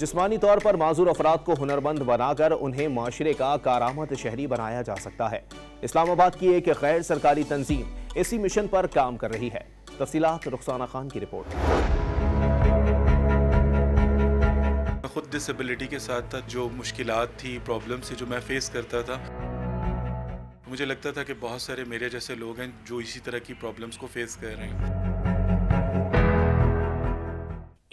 جسمانی طور پر معذور افراد کو ہنرمند بنا کر انہیں معاشرے کا کارآمد شہری بنایا جا سکتا ہے۔ اسلام آباد کی ایک غیر سرکاری تنظیم اسی مشن پر کام کر رہی ہے۔ تفصیلات رخسانہ خان کی رپورٹ۔ خود ڈسیبلٹی کے ساتھ تھا، جو مشکلات تھی، پرابلمس تھی جو میں فیس کرتا تھا، مجھے لگتا تھا کہ بہت سارے میرے جیسے لوگ ہیں جو اسی طرح کی پرابلمس کو فیس کر رہے ہیں۔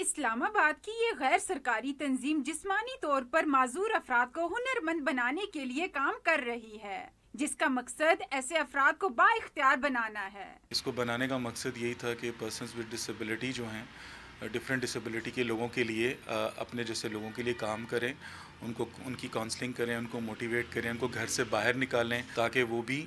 اسلام آباد کی یہ غیر سرکاری تنظیم جسمانی طور پر معذور افراد کو ہنرمند بنانے کے لیے کام کر رہی ہے، جس کا مقصد ایسے افراد کو با اختیار بنانا ہے۔ اس کو بنانے کا مقصد یہی تھا کہ پرسنز ود ڈسیبلٹی جو ہیں، ڈفرینٹ ڈسیبلٹی کے لوگوں کے لیے اپنے جیسے لوگوں کے لیے کام کریں، ان کی کاؤنسلنگ کریں، ان کو موٹیویٹ کریں، ان کو گھر سے باہر نکالیں تاکہ وہ بھی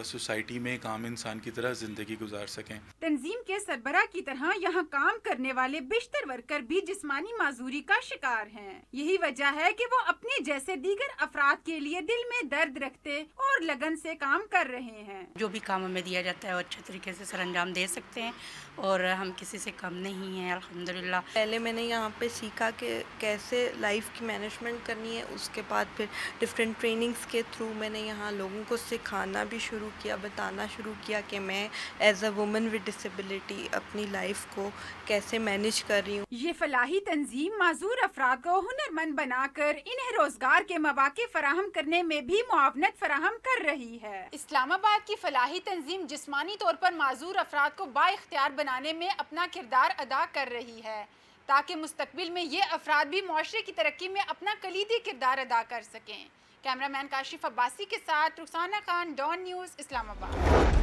سوسائٹی میں ایک عام انسان کی طرح زندگی گزار سکیں۔ تنظیم کے سربراہ کی طرح یہاں کام کرنے والے بیشتر ورکر بھی جسمانی معذوری کا شکار ہیں۔ یہی وجہ ہے کہ وہ اپنے جیسے دیگر افراد کے لیے دل میں درد رکھتے اور لگن سے کام کر رہے ہیں۔ جو بھی کام ہمیں دیا جاتا ہے وہ اچھے طریقے سے سر انجام دے سکتے ہیں اور ہم کسی سے کم نہیں ہیں، الحمدللہ۔ پہلے میں نے یہاں پہ سیکھا کہ کیسے لائف کی مینجمنٹ کرنی ہے، اس کے بعد پھر ڈفرینٹ ٹریننگز کے تھرو میں نے یہاں لوگوں کو سکھانا بھی شروع کیا، بتانا شروع کیا کہ میں as a woman with disability اپنی لائف کو کیسے مینیج کر رہی ہوں۔ یہ فلاحی تنظیم معذور افراد کو ہنرمند بنا کر انہیں روزگار کے مواقع فراہم کرنے میں بھی معاونت فراہم کر رہی ہے۔ اسلام آباد کی فلاحی تنظیم جسمانی طور پر معذور افراد کو با اختیار بنانے میں اپنا کردار ادا کر رہی ہے تاکہ مستقبل میں یہ افراد بھی معاشرے کی ترقی میں اپنا کلیدی کردار ادا کر سکیں۔ کیمرہ مین کاشف عباسی کے ساتھ رخسانہ خان، ڈان نیوز، اسلام آباد۔